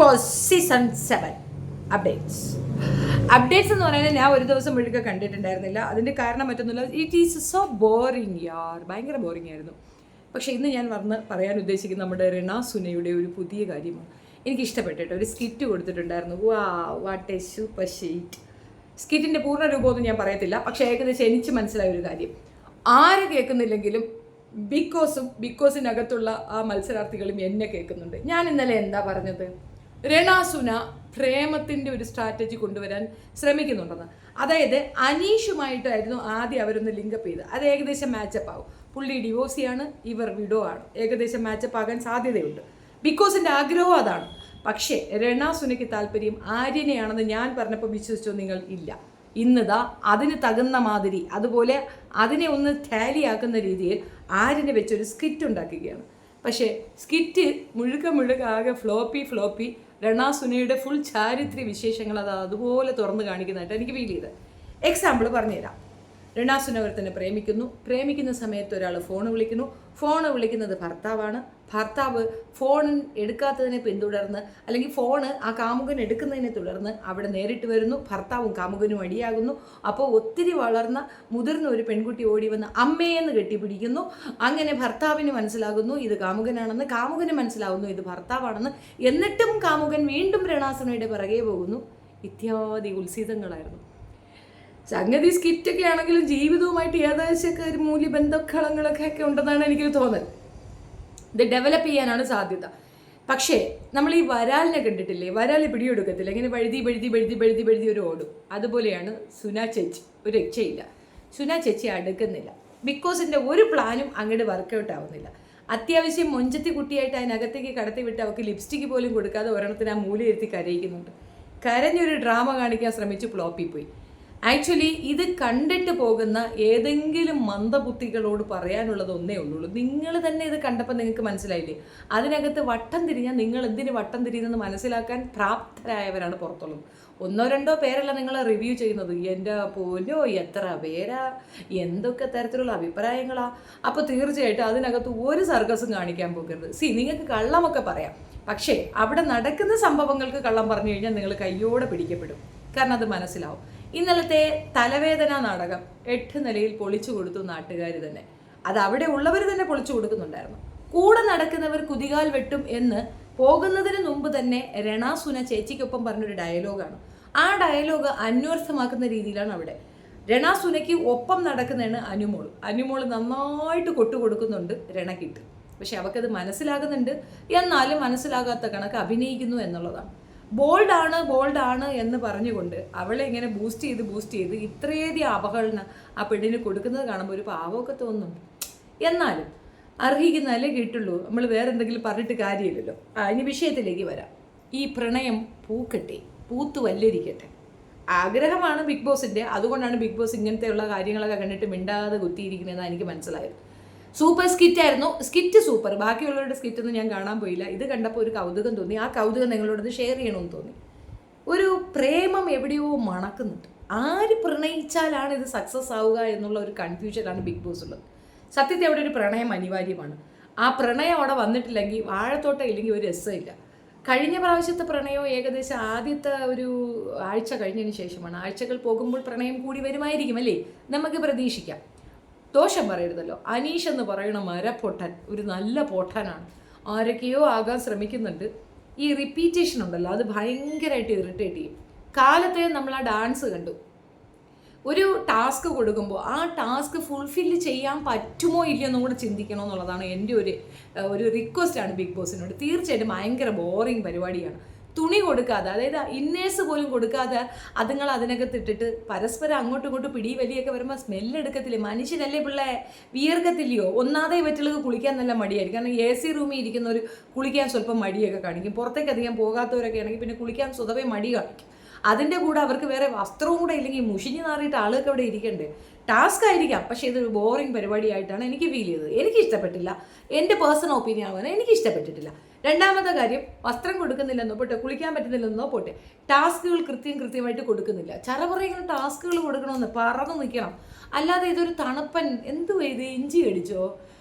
Boss season 7 updates എന്ന് പറയുന്നത് ഞാൻ ഒരു ദിവസം മുഴുക്കെ കണ്ടിട്ടുണ്ടായിരുന്നില്ല. അതിൻ്റെ കാരണം മറ്റൊന്നുമില്ല, ഇറ്റ് ഈസ് സോ ബോറിങ് യാർ, ഭയങ്കര ബോറിംഗ് ആയിരുന്നു. പക്ഷേ ഇന്ന് ഞാൻ വന്ന് പറയാൻ ഉദ്ദേശിക്കുന്ന നമ്മുടെ റെനാ സുനയുടെ ഒരു പുതിയ കാര്യമാണ്. എനിക്ക് ഇഷ്ടപ്പെട്ടിട്ട് ഒരു സ്കിറ്റ് കൊടുത്തിട്ടുണ്ടായിരുന്നു. What a super sheet. സ്കിറ്റിൻ്റെ പൂർണ്ണ രൂപമൊന്നും ഞാൻ പറയത്തില്ല, പക്ഷേ ഏകദേശം എനിക്ക് മനസ്സിലായ ഒരു കാര്യം, ആര് കേൾക്കുന്നില്ലെങ്കിലും ബിക്കോസിനകത്തുള്ള ആ മത്സരാർത്ഥികളും എന്നെ കേൾക്കുന്നുണ്ട്. ഞാൻ ഇന്നലെ എന്താ പറഞ്ഞത്? റെനാ സുന പ്രേമത്തിൻ്റെ ഒരു സ്ട്രാറ്റജി കൊണ്ടുവരാൻ ശ്രമിക്കുന്നുണ്ടെന്ന്. അതായത് അനീഷുമായിട്ടായിരുന്നു ആദ്യം അവരൊന്ന് ലിങ്കപ്പ് ചെയ്ത്, അത് ഏകദേശം മാച്ചപ്പ് ആവും. പുള്ളി ഡിവോഴ്സിയാണ്, ഇവർ വിഡോ ആണ്, ഏകദേശം മാച്ചപ്പ് ആകാൻ സാധ്യതയുണ്ട്. ബിക്കോസിൻ്റെ ആഗ്രഹവും അതാണ്. പക്ഷേ റെനാ സുനയ്ക്ക് താല്പര്യം ആര്യനെയാണെന്ന് ഞാൻ പറഞ്ഞപ്പോൾ വിശ്വസിച്ചോ നിങ്ങൾ? ഇല്ല. ഇന്നിതാ അതിന് തകുന്ന മാതിരി, അതുപോലെ അതിനെ ഒന്ന് ടാലിയാക്കുന്ന രീതിയിൽ ആര്യനെ വെച്ചൊരു സ്കിറ്റ് ഉണ്ടാക്കുകയാണ്. പക്ഷേ സ്കിറ്റ് മുഴുക്ക ആകെ ഫ്ലോപ്പി റെനാ സുനയുടെ ഫുൾ ചാരിത്ര്യ വിശേഷങ്ങൾ അത് അതുപോലെ തുറന്ന് കാണിക്കുന്നതായിട്ട് എനിക്ക് ഫീൽ ചെയ്തത്. എക്സാമ്പിൾ പറഞ്ഞുതരാം. റെനാ സുന ഒരുത്തനെ പ്രേമിക്കുന്ന സമയത്ത് ഒരാൾ ഫോൺ വിളിക്കുന്നത് ഭർത്താവാണ്. ഭർത്താവ് ഫോൺ എടുക്കാത്തതിനെ പിന്തുടർന്ന്, അല്ലെങ്കിൽ ഫോണ് ആ കാമുകൻ എടുക്കുന്നതിനെ തുടർന്ന് അവിടെ നേരിട്ട് വരുന്നു. ഭർത്താവും കാമുകനും അടിയാകുന്നു. അപ്പോൾ ഒത്തിരി വളർന്ന മുതിർന്ന ഒരു പെൺകുട്ടി ഓടി വന്ന് അമ്മയെന്ന് കെട്ടിപ്പിടിക്കുന്നു. അങ്ങനെ ഭർത്താവിന് മനസ്സിലാകുന്നു ഇത് കാമുകനാണെന്ന്, കാമുകന് മനസ്സിലാകുന്നു ഇത് ഭർത്താവാണെന്ന്. എന്നിട്ടും കാമുകൻ വീണ്ടും റെനാ സുനയുടെ പിറകെ പോകുന്നു. ഇത്യാദി ഉത്സിതങ്ങളായിരുന്നു സംഗതി. സ്കിറ്റൊക്കെ ആണെങ്കിലും ജീവിതവുമായിട്ട് ഏകദേശമൊക്കെ ഒരു മൂല്യബന്ധങ്ങളൊക്കെ ഉണ്ടെന്നാണ് എനിക്കൊരു തോന്നൽ. ഇത് ഡെവലപ്പ് ചെയ്യാനാണ് സാധ്യത. പക്ഷേ നമ്മൾ ഈ വരാലിനെ കണ്ടിട്ടില്ലേ? വരാൽ പിടിയെടുക്കത്തില്ല, ഇങ്ങനെ വഴുതി ഒരു ഓടും. അതുപോലെയാണ് സുന ചേച്ചി. ഒരു രക്ഷയില്ല. സുന ചേച്ചി അടുക്കുന്നില്ല. ബിക്കോസിൻ്റെ ഒരു പ്ലാനും അങ്ങോട്ട് വർക്കൗട്ട് ആവുന്നില്ല. അത്യാവശ്യം മൊഞ്ചത്തി കുട്ടിയായിട്ട് അതിനകത്തേക്ക് കടത്തി വിട്ട് അവർക്ക് ലിപ്സ്റ്റിക്ക് പോലും കൊടുക്കാതെ ഒരെണ്ണത്തിന് ആ മൂലയിരുത്തി കരയിക്കുന്നുണ്ട്. കരഞ്ഞൊരു ഡ്രാമ കാണിക്കാൻ ശ്രമിച്ച് ഫ്ലോപ്പിപ്പോയി. ആക്ച്വലി ഇത് കണ്ടിട്ട് പോകുന്ന ഏതെങ്കിലും മന്ദബുദ്ധികളോട് പറയാനുള്ളത് ഒന്നേ ഉള്ളൂ. നിങ്ങൾ തന്നെ ഇത് കണ്ടപ്പോൾ നിങ്ങൾക്ക് മനസ്സിലായില്ലേ? അതിനകത്ത് വട്ടം തിരിഞ്ഞാൽ നിങ്ങൾ എന്തിന് വട്ടം തിരിയുന്നെന്ന് മനസ്സിലാക്കാൻ പ്രാപ്തരായവരാണ് പുറത്തുള്ളത്. 1-2 പേരല്ല നിങ്ങൾ റിവ്യൂ ചെയ്യുന്നത്. എൻ്റെ പോലോ എത്ര പേരാ, എന്തൊക്കെ തരത്തിലുള്ള അഭിപ്രായങ്ങളാ. അപ്പോൾ തീർച്ചയായിട്ടും അതിനകത്ത് ഒരു സർക്കസും കാണിക്കാൻ പോകരുത്. നിങ്ങൾക്ക് കള്ളമൊക്കെ പറയാം, പക്ഷേ അവിടെ നടക്കുന്ന സംഭവങ്ങൾക്ക് കള്ളം പറഞ്ഞു കഴിഞ്ഞാൽ നിങ്ങൾ കയ്യോടെ പിടിക്കപ്പെടും. കാരണം അത് മനസ്സിലാവും. ഇന്നലത്തെ തലവേദന നാടകം 8 നിലയിൽ പൊളിച്ചു കൊടുത്തു നാട്ടുകാർ തന്നെ. അത് അവിടെ ഉള്ളവർ തന്നെ പൊളിച്ചു കൊടുക്കുന്നുണ്ടായിരുന്നു. കൂടെ നടക്കുന്നവർ കുതികാൽ വെട്ടും എന്ന് പോകുന്നതിന് മുമ്പ് തന്നെ റെനാ സുന ചേച്ചിക്കൊപ്പം പറഞ്ഞൊരു ഡയലോഗാണ്. ആ ഡയലോഗ് അന്വർത്ഥമാക്കുന്ന രീതിയിലാണ് അവിടെ. റെനാ സുനയ്ക്ക് ഒപ്പം നടക്കുന്നതാണ് അനുമോള് നന്നായിട്ട് കൊട്ടുകൊടുക്കുന്നുണ്ട് രണക്കിട്ട്. പക്ഷെ അവൾക്കത് മനസ്സിലാകുന്നുണ്ട്, എന്നാലും മനസ്സിലാകാത്ത കണക്ക് അഭിനയിക്കുന്നു എന്നുള്ളതാണ്. ബോൾഡാണ് എന്ന് പറഞ്ഞുകൊണ്ട് അവളെ ഇങ്ങനെ ബൂസ്റ്റ് ചെയ്ത് ഇത്രയധികം അപകടന ആ പെണ്ണിന് കൊടുക്കുന്നത് കാണുമ്പോൾ ഒരു പാവമൊക്കെ തോന്നുന്നുണ്ട്. എന്നാലും അർഹിക്കുന്നതല്ലേ കിട്ടുള്ളൂ. നമ്മൾ വേറെ എന്തെങ്കിലും പറഞ്ഞിട്ട് കാര്യമില്ലല്ലോ. ഇനി വിഷയത്തിലേക്ക് വരാം. ഈ പ്രണയം പൂത്തു വല്ലിരിക്കട്ടെ ആഗ്രഹമാണ് ബിഗ് ബോസിൻ്റെ. അതുകൊണ്ടാണ് ബിഗ് ബോസ് ഇങ്ങനത്തെയുള്ള കാര്യങ്ങളൊക്കെ കണ്ടിട്ട് മിണ്ടാതെ കുത്തിയിരിക്കുന്നതെന്നാണ് എനിക്ക് മനസ്സിലായത്. സൂപ്പർ സ്കിറ്റായിരുന്നു. Skit super. ബാക്കിയുള്ളവരുടെ സ്കിറ്റൊന്നും ഞാൻ കാണാൻ പോയില്ല. ഇത് കണ്ടപ്പോൾ ഒരു കൗതുകം തോന്നി. ആ കൗതുകം നിങ്ങളോട് ഷെയർ ചെയ്യണമെന്ന് തോന്നി. ഒരു പ്രേമം എവിടെയോ മണക്കുന്നുണ്ട്. ആര് പ്രണയിച്ചാലാണ് ഇത് സക്സസ് ആവുക എന്നുള്ള ഒരു കൺഫ്യൂഷനാണ് ബിഗ് ബോസ് ഉള്ളത്. സത്യത്തിൽ അവിടെ ഒരു പ്രണയം അനിവാര്യമാണ്. ആ പ്രണയം അവിടെ വന്നിട്ടില്ലെങ്കിൽ വാഴത്തോട്ടം ഇല്ലെങ്കിൽ ഒരു രസമില്ല. കഴിഞ്ഞ പ്രാവശ്യത്തെ പ്രണയം ഏകദേശം ആദ്യത്തെ ഒരു ആഴ്ച കഴിഞ്ഞതിന് ശേഷമാണ്. ആഴ്ചകൾ പോകുമ്പോൾ പ്രണയം കൂടി വരുമായിരിക്കും അല്ലേ? നമുക്ക് പ്രതീക്ഷിക്കാം. ദോഷം പറയരുതല്ലോ. അനീഷ് എന്ന് പറയുന്ന മരപ്പൊട്ടൻ ഒരു നല്ല പൊട്ടനാണ്. ആരൊക്കെയോ ആകാൻ ശ്രമിക്കുന്നുണ്ട്. ഈ റിപ്പീറ്റേഷൻ ഉണ്ടല്ലോ, അത് ഭയങ്കരമായിട്ട് ഇറിറ്റേറ്റ് ചെയ്യും. കാലത്തെ നമ്മൾ ആ ഡാൻസ് കണ്ടു. ഒരു ടാസ്ക് കൊടുക്കുമ്പോൾ ആ ടാസ്ക് ഫുൾഫില്ല് ചെയ്യാൻ പറ്റുമോ ഇല്ലയെന്നും കൂടെ ചിന്തിക്കണം എന്നുള്ളതാണ് എൻ്റെ ഒരു റിക്വസ്റ്റാണ് ബിഗ് ബോസിനോട്. തീർച്ചയായിട്ടും ഭയങ്കര ബോറിങ് പരിപാടിയാണ്. തുണി കൊടുക്കാതെ, അതായത് ഇന്നേഴ്സ് പോലും കൊടുക്കാതെ അതുങ്ങൾ അതിനകത്ത് ഇട്ടിട്ട് പരസ്പരം അങ്ങോട്ടും ഇങ്ങോട്ടും പിടി വലിയൊക്കെ വരുമ്പോൾ സ്മെല്ലെടുക്കത്തില്ലേ? മനുഷ്യനല്ലേ പിള്ളേ, വിയർക്കത്തില്ലയോ? ഒന്നാതെ ഇവറ്റുള്ളത് കുളിക്കാൻ നല്ല മടിയായിരിക്കും. കാരണം AC റൂമിൽ ഇരിക്കുന്നവർ കുളിക്കാൻ സ്വല്പം മടിയൊക്കെ കാണിക്കും. പുറത്തേക്ക് അധികം പോകാത്തവരൊക്കെ ആണെങ്കിൽ പിന്നെ കുളിക്കാൻ സ്വതവേ മടി കാണിക്കും. അതിൻ്റെ കൂടെ അവർക്ക് വേറെ വസ്ത്രവും കൂടെ ഇല്ലെങ്കിൽ മുഷിഞ്ഞ് നാറിയിട്ട് ആളുകൾക്ക് അവിടെ ഇരിക്കണ്ടേ? ടാസ്ക് ആയിരിക്കാം, പക്ഷേ ഇതൊരു ബോറിംഗ് പരിപാടിയായിട്ടാണ് എനിക്ക് ഫീൽ ചെയ്തത്. എനിക്ക് ഇഷ്ടപ്പെട്ടില്ല. എൻ്റെ പേഴ്സണൽ ഒപ്പീനിയൻ ആവാൻ എനിക്ക് ഇഷ്ടപ്പെട്ടിട്ടില്ല. രണ്ടാമത്തെ കാര്യം, വസ്ത്രം കൊടുക്കുന്നില്ലെന്നോ പോട്ടെ, കുളിക്കാൻ പറ്റുന്നില്ലെന്നോ പോട്ടെ, ടാസ്കുകൾ കൃത്യമായിട്ട് കൊടുക്കുന്നില്ല. ചറപറയിങ്ങനെ ടാസ്കുകൾ കൊടുക്കണമെന്ന് പറന്നു നിൽക്കണം. അല്ലാതെ ഇതൊരു തണുപ്പൻ എന്തുവാ ഇത്, ഇഞ്ചി കടിച്ചോ?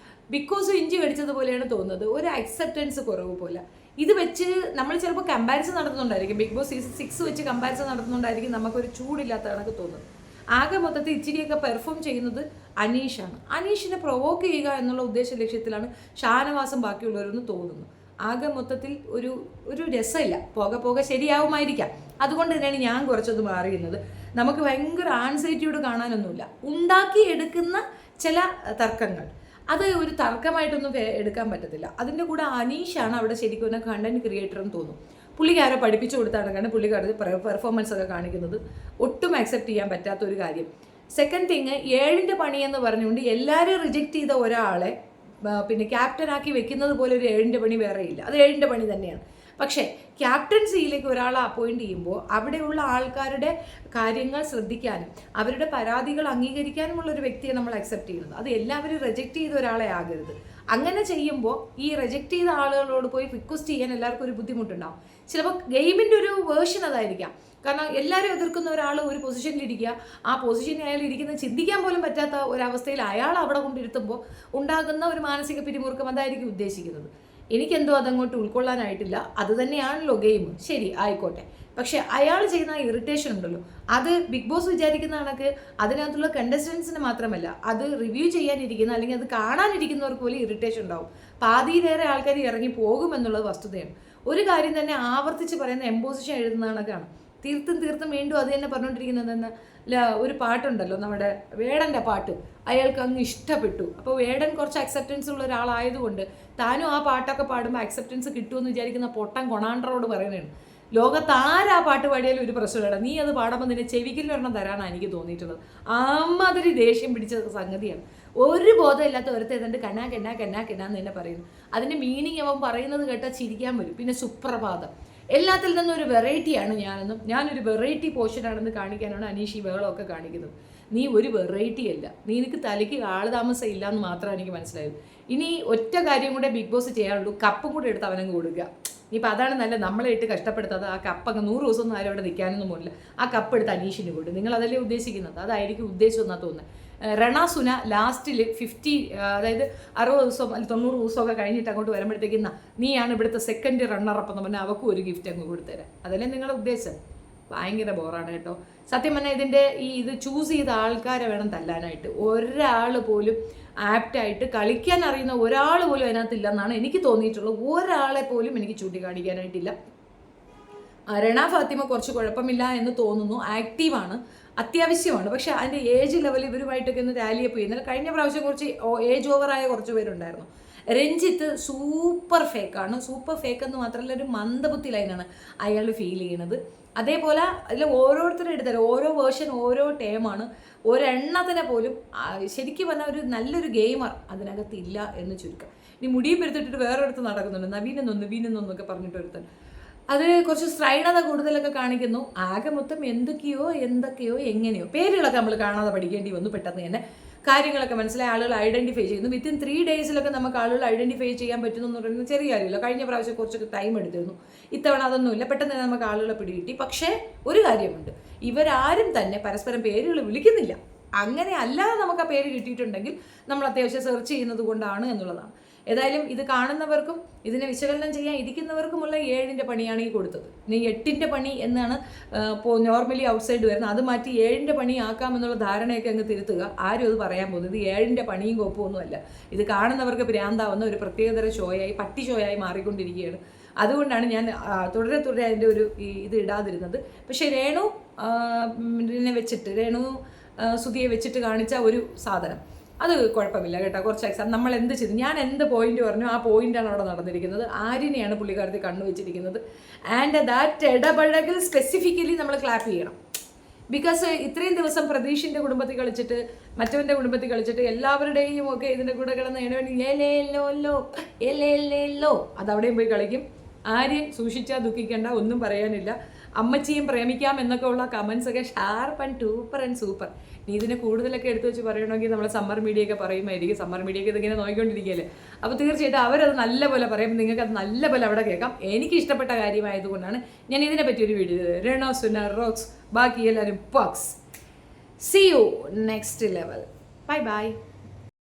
ബിക്കോസ് ഇഞ്ചി കടിച്ചതുപോലെയാണ് തോന്നുന്നത്. ഒരു അക്സെപ്റ്റൻസ് കുറവ് പോലെ. ഇത് വെച്ച് നമ്മൾ ചിലപ്പോൾ കമ്പാരിസൺ നടത്തുന്നുണ്ടായിരിക്കും, ബിഗ് ബോസ് സീസൺ 6 വെച്ച് കമ്പാരിസൺ നടത്തുന്നുണ്ടായിരിക്കും, നമുക്കൊരു ചൂടില്ലാത്ത കണക്ക് തോന്നുന്നത്. ആകെ മൊത്തത്തിൽ ഇച്ചിരിയൊക്കെ പെർഫോം ചെയ്യുന്നത് അനീഷാണ്. അനീഷിനെ പ്രൊവോക്ക് ചെയ്യുക എന്നുള്ള ഉദ്ദേശ ലക്ഷ്യത്തിലാണ് ഷാനവാസും ബാക്കിയുള്ളവരെന്ന് തോന്നുന്നു. ആകെ മൊത്തത്തിൽ ഒരു രസമില്ല. പോകെ ശരിയാവുമായിരിക്കാം. അതുകൊണ്ട് തന്നെയാണ് ഞാൻ കുറച്ചൊന്ന് മാറിയുന്നത്. നമുക്ക് ഭയങ്കര ആൻസൈറ്റിയോട് കാണാനൊന്നുമില്ല. ഉണ്ടാക്കിയെടുക്കുന്ന ചില തർക്കങ്ങൾ, അത് ഒരു തർക്കമായിട്ടൊന്നും എടുക്കാൻ പറ്റത്തില്ല. അതിൻ്റെ കൂടെ അനീഷാണ് അവിടെ ശരിക്കും ഒരു കണ്ടന്റ് ക്രിയേറ്റർ എന്ന് തോന്നും. പുള്ളിക്കാരെ പഠിപ്പിച്ചു കൊടുത്താണ് കാരണം പുള്ളിക്കാരുടെ പെർഫോമൻസ് ഒക്കെ കാണിക്കുന്നത് ഒട്ടും അക്സെപ്റ്റ് ചെയ്യാൻ പറ്റാത്ത ഒരു കാര്യം. സെക്കൻഡ് തിങ്, 7ന്റെ പണി എന്ന് പറഞ്ഞുകൊണ്ട് എല്ലാവരും റിജക്റ്റ് ചെയ്ത ഒരാളെ പിന്നെ ക്യാപ്റ്റനാക്കി വെക്കുന്നത് പോലെ ഒരു 7ന്റെ പണി വേറെ ഇല്ല. അത് 7ന്റെ പണി തന്നെയാണ്. പക്ഷേ ക്യാപ്റ്റൻസിയിലേക്ക് ഒരാളെ അപ്പോയിൻറ്റ് ചെയ്യുമ്പോൾ അവിടെയുള്ള ആൾക്കാരുടെ കാര്യങ്ങൾ ശ്രദ്ധിക്കാനും അവരുടെ പരാതികൾ അംഗീകരിക്കാനുമുള്ള ഒരു വ്യക്തിയെ നമ്മൾ അക്സെപ്റ്റ് ചെയ്യുന്നത്. അത് എല്ലാവരും റിജക്റ്റ് ചെയ്ത ഒരാളെ ആകരുത്. അങ്ങനെ ചെയ്യുമ്പോൾ ഈ റിജക്റ്റ് ചെയ്ത ആളുകളോട് പോയി റിക്വസ്റ്റ് ചെയ്യാൻ എല്ലാവർക്കും ഒരു ബുദ്ധിമുട്ടുണ്ടാവും. ചിലപ്പോൾ ഗെയിമിൻ്റെ ഒരു വേർഷൻ അതായിരിക്കാം. കാരണം എല്ലാവരും എതിർക്കുന്ന ഒരാൾ ഒരു പൊസിഷനിലിരിക്കുക, ആ പൊസിഷനിൽ അയാൾ ഇരിക്കുന്നത് ചിന്തിക്കാൻ പോലും പറ്റാത്ത ഒരവസ്ഥയിൽ അയാൾ അവിടെ കൊണ്ടിരുത്തുമ്പോൾ ഉണ്ടാകുന്ന ഒരു മാനസിക പിരിമുറുക്കം അതായിരിക്കും ഉദ്ദേശിക്കുന്നത്. എനിക്കെന്തോ അതങ്ങോട്ട് ഉൾക്കൊള്ളാനായിട്ടില്ല. അത് തന്നെയാണല്ലോ ഗെയിം, ശരി ആയിക്കോട്ടെ. പക്ഷെ അയാൾ ചെയ്യുന്ന ആ ഇറിറ്റേഷൻ ഉണ്ടല്ലോ, അത് ബിഗ് ബോസ് വിചാരിക്കുന്ന കണക്ക് അതിനകത്തുള്ള കണ്ടസ്റ്റൻസിന് മാത്രമല്ല, അത് റിവ്യൂ ചെയ്യാനിരിക്കുന്ന അല്ലെങ്കിൽ അത് കാണാനിരിക്കുന്നവർക്ക് പോലും ഇറിറ്റേഷൻ ഉണ്ടാവും. പാതിയിലേറെ ആൾക്കാർ ഇറങ്ങി പോകുമെന്നുള്ളത് വസ്തുതയാണ്. ഒരു കാര്യം തന്നെ ആവർത്തിച്ച് പറയുന്ന എംപോസിഷൻ എഴുതുന്ന കണക്കാണ്. തീർത്തും വീണ്ടും അത് തന്നെ പറഞ്ഞുകൊണ്ടിരിക്കുന്നത് എന്ന് ഒരു പാട്ടുണ്ടല്ലോ, നമ്മുടെ വേടൻ്റെ പാട്ട്, അയാൾക്ക് അങ്ങ് ഇഷ്ടപ്പെട്ടു. അപ്പോൾ വേടൻ കുറച്ച് അക്സെപ്റ്റൻസ് ഉള്ള ഒരാളായതുകൊണ്ട് താനും ആ പാട്ടൊക്കെ പാടുമ്പോൾ അക്സെപ്റ്റൻസ് കിട്ടുമെന്ന് വിചാരിക്കുന്ന പൊട്ടൻ കൊണാണ്ടറോട് പറയുന്നതാണ്, ലോകത്ത് ആരാ പാട്ട് പാടിയാലും ഒരു പ്രശ്നമില്ല, നീ അത് പാടുമ്പോൾ നിന്നെ ചെവിക്കലിലൊരെണ്ണം തരാനാണ് എനിക്ക് തോന്നിയിട്ടുള്ളത്. അമ്മാതിരി ദേഷ്യം പിടിച്ച സംഗതിയാണ്. ഒരു ബോധമില്ലാത്ത ഒരുത്ത ഏതാണ്ട് കന്നാന്ന് തന്നെ പറയുന്നു. അതിൻ്റെ മീനിങ് അവൻ പറയുന്നത് കേട്ടാൽ ചിരിക്കാൻ വരും. പിന്നെ സുപ്രഭാതം, എല്ലാത്തിൽ നിന്നും ഒരു വെറൈറ്റിയാണ് ഞാനൊരു വെറൈറ്റി പോർഷനാണെന്ന് കാണിക്കാനാണ് അനീഷ് ഈ ബഹളമൊക്കെ കാണിക്കുന്നത്. നീ ഒരു വെറൈറ്റി അല്ല, നിനക്ക് തലയ്ക്ക് ആളുതാമസം ഇല്ല എന്ന് മാത്രമാണ് എനിക്ക് മനസ്സിലായത്. ഇനി ഒറ്റ കാര്യം കൂടെ ബിഗ് ബോസ് ചെയ്യാനുള്ളൂ, കപ്പും കൂടെ എടുത്ത് അവനങ്ങ് കൊടുക്കുക. ഇനിയിപ്പോൾ അതാണ് നല്ല, നമ്മളെ ഇട്ട് കഷ്ടപ്പെടുത്താതെ ആ കപ്പങ്ങ് 100 ദിവസമൊന്നും ആരും അവിടെ നിൽക്കാനൊന്നും പോകില്ല. ആ കപ്പ് എടുത്ത് അനീഷിന് കൊടുക്കും. നിങ്ങൾ അതല്ലേ ഉദ്ദേശിക്കുന്നത്? അതായിരിക്കും ഉദ്ദേശം എന്നാണ് തോന്നുന്നത്. റണാസുന ലാസ്റ്റിൽ 50 അതായത് 60 ദിവസം അല്ലെങ്കിൽ 90 ദിവസമൊക്കെ കഴിഞ്ഞിട്ട് അങ്ങോട്ട് വരുമ്പോഴത്തേക്കും നീയാണ് ഇവിടുത്തെ സെക്കൻഡ് റണ്ണറപ്പ് എന്ന് പറഞ്ഞാൽ അവക്കും ഒരു ഗിഫ്റ്റ് അങ്ങ് കൊടുത്തരാം. അതല്ലേ നിങ്ങളുടെ ഉദ്ദേശം? ഭയങ്കര ബോറാണ് കേട്ടോ സത്യം പറഞ്ഞാൽ. ഇതിൻ്റെ ഇത് ചൂസ് ചെയ്ത ആൾക്കാരെ വേണം തല്ലാനായിട്ട്. ഒരാൾ പോലും ആപ്റ്റായിട്ട് കളിക്കാൻ അറിയുന്ന ഒരാൾ പോലും അതിനകത്തില്ലെന്നാണ് എനിക്ക് തോന്നിയിട്ടുള്ളത്. ഒരാളെ പോലും എനിക്ക് ചൂണ്ടിക്കാണിക്കാനായിട്ടില്ല. രണ ഫാത്തിമ കുറച്ച് കുഴപ്പമില്ല എന്ന് തോന്നുന്നു, ആക്റ്റീവാണ്, അത്യാവശ്യമാണ്. പക്ഷെ അതിൻ്റെ ഏജ് ലെവൽ ഇവരുമായിട്ടൊക്കെ ഒന്ന് റാലിയപ്പ് ചെയ്യുന്നില്ല. കഴിഞ്ഞ പ്രാവശ്യം കുറച്ച് ഏജ് ഓവറായ കുറച്ച് പേരുണ്ടായിരുന്നു. രഞ്ജിത്ത് സൂപ്പർ ഫേക്കാണ്. സൂപ്പർ ഫേക്ക് എന്ന് മാത്രമല്ല ഒരു മന്ദബുദ്ധി ലൈനാണ് അയാൾ ഫീൽ ചെയ്യുന്നത്. അതേപോലെ അതിൽ ഓരോരുത്തരും എടുത്താലും ഓരോ വേർഷൻ ഓരോ ടേമാണ്. ഒരെണ്ണത്തിനെ പോലും ശരിക്കും പറഞ്ഞാൽ ഒരു നല്ലൊരു ഗെയിമർ അതിനകത്ത് ഇല്ല എന്ന് ചുരുക്കം. ഇനി മുടിയും എടുത്തിട്ട് വേറൊരിടത്ത് നടക്കുന്നുണ്ട്, നവീനെന്നൊക്കെ പറഞ്ഞിട്ട് ഒരുത്തൻ. അത് കുറച്ച് സ്ട്രൈഡത കൂടുതലൊക്കെ കാണിക്കുന്നു. ആകെ മൊത്തം എന്തൊക്കെയോ എങ്ങനെയോ പേരുകളൊക്കെ നമ്മൾ കാണാതെ പഠിക്കേണ്ടി വന്നു. പെട്ടെന്ന് തന്നെ കാര്യങ്ങളൊക്കെ മനസ്സിലായി, ആളുകൾ ഐഡൻറ്റിഫൈ ചെയ്യുന്നു. വിത്തിൻ 3 ഡേയ്സിലൊക്കെ നമുക്ക് ആളുകൾ ഐഡൻറ്റിഫൈ ചെയ്യാൻ പറ്റുന്നു എന്ന് പറയുന്നത് ചെറിയ കാര്യമില്ല. കഴിഞ്ഞ പ്രാവശ്യം കുറച്ചൊക്കെ ടൈം എടുത്തിരുന്നു. ഇത്തവണ അതൊന്നുമില്ല, പെട്ടെന്ന് തന്നെ നമുക്ക് ആളുകളെ പിടികിട്ടി. പക്ഷേ ഒരു കാര്യമുണ്ട്, ഇവരാരും തന്നെ പരസ്പരം പേരുകൾ വിളിക്കുന്നില്ല. അങ്ങനെ അല്ലാതെ നമുക്ക് ആ പേര് കിട്ടിയിട്ടുണ്ടെങ്കിൽ നമ്മൾ അത്യാവശ്യം സെർച്ച് ചെയ്യുന്നത് കൊണ്ടാണ് എന്നുള്ളതാണ്. ഏതായാലും ഇത് കാണുന്നവർക്കും ഇതിനെ വിശകലനം ചെയ്യാൻ ഇരിക്കുന്നവർക്കുമുള്ള 7ന്റെ പണിയാണ് ഈ കൊടുത്തത്. ഇനി 8ന്റെ പണി എന്നാണ് നോർമലി ഔട്ട്സൈഡ് വരുന്നത്. അത് മാറ്റി 7ന്റെ പണി ആക്കാമെന്നുള്ള ധാരണയൊക്കെ അങ്ങ് തിരുത്തുക. ആരും അത് പറയാൻ പോകുന്നത് 7ന്റെ പണിയും കോപ്പമൊന്നുമല്ല. ഇത് കാണുന്നവർക്ക് ഭ്രാന്താവുന്ന ഒരു പ്രത്യേകതര ഷോയായി, പട്ടി ഷോയായി മാറിക്കൊണ്ടിരിക്കുകയാണ്. അതുകൊണ്ടാണ് ഞാൻ തുടരെ അതിൻ്റെ ഒരു ഇത് ഇടാതിരുന്നത്. പക്ഷേ രേണു സുധിയെ വെച്ചിട്ട് കാണിച്ച ഒരു സാധനം അത് കുഴപ്പമില്ല കേട്ടോ. കുറച്ച് നമ്മൾ എന്ത് ചെയ്തു, ഞാൻ എന്ത് പോയിന്റ് പറഞ്ഞു ആ പോയിന്റാണ് അവിടെ നടന്നിരിക്കുന്നത്. ആര്യനെയാണ് പുള്ളിക്കാരത്തിൽ കണ്ണു വെച്ചിരിക്കുന്നത്. ആൻഡ് ദാറ്റ് ഇടപഴകൽ സ്പെസിഫിക്കലി നമ്മൾ ക്ലാപ്പ് ചെയ്യണം. ബിക്കോസ് ഇത്രയും ദിവസം പ്രതീഷിൻ്റെ കുടുംബത്തിൽ കളിച്ചിട്ട് മറ്റവൻ്റെ കുടുംബത്തിൽ കളിച്ചിട്ട് എല്ലാവരുടെയും ഒക്കെ ഇതിൻ്റെ കൂടെ കിടന്ന് ഏലേല്ലോ അതവിടെയും പോയി കളിക്കും. ആര്യൻ സൂക്ഷിച്ചാൽ ദുഃഖിക്കേണ്ട, ഒന്നും പറയാനില്ല. അമ്മച്ചിയും പ്രേമിക്കാം എന്നൊക്കെ ഉള്ള കമൻസ് ഒക്കെ ഷാർപ്പ് ആൻഡ് സൂപ്പർ. നീ ഇതിനെ കൂടുതലൊക്കെ എടുത്തു വെച്ച് പറയണമെങ്കിൽ നമ്മൾ സമ്മർ മീഡിയൊക്കെ പറയുമായിരിക്കും. സമ്മർ മീഡിയൊക്കെ ഇതിങ്ങനെ നോക്കിക്കൊണ്ടിരിക്കുകയല്ലേ. അപ്പോൾ തീർച്ചയായിട്ടും അവരത് നല്ലപോലെ പറയും, നിങ്ങൾക്ക് അത് നല്ലപോലെ അവിടെ കേൾക്കാം. എനിക്ക് ഇഷ്ടപ്പെട്ട കാര്യമായതുകൊണ്ടാണ് ഞാൻ ഇതിനെ പറ്റി ഒരു വീഡിയോ ചെയ്തത്. രണ സുന റോക്സ്, ബാക്കി എല്ലാവരും പോക്സ്. See you next level. By.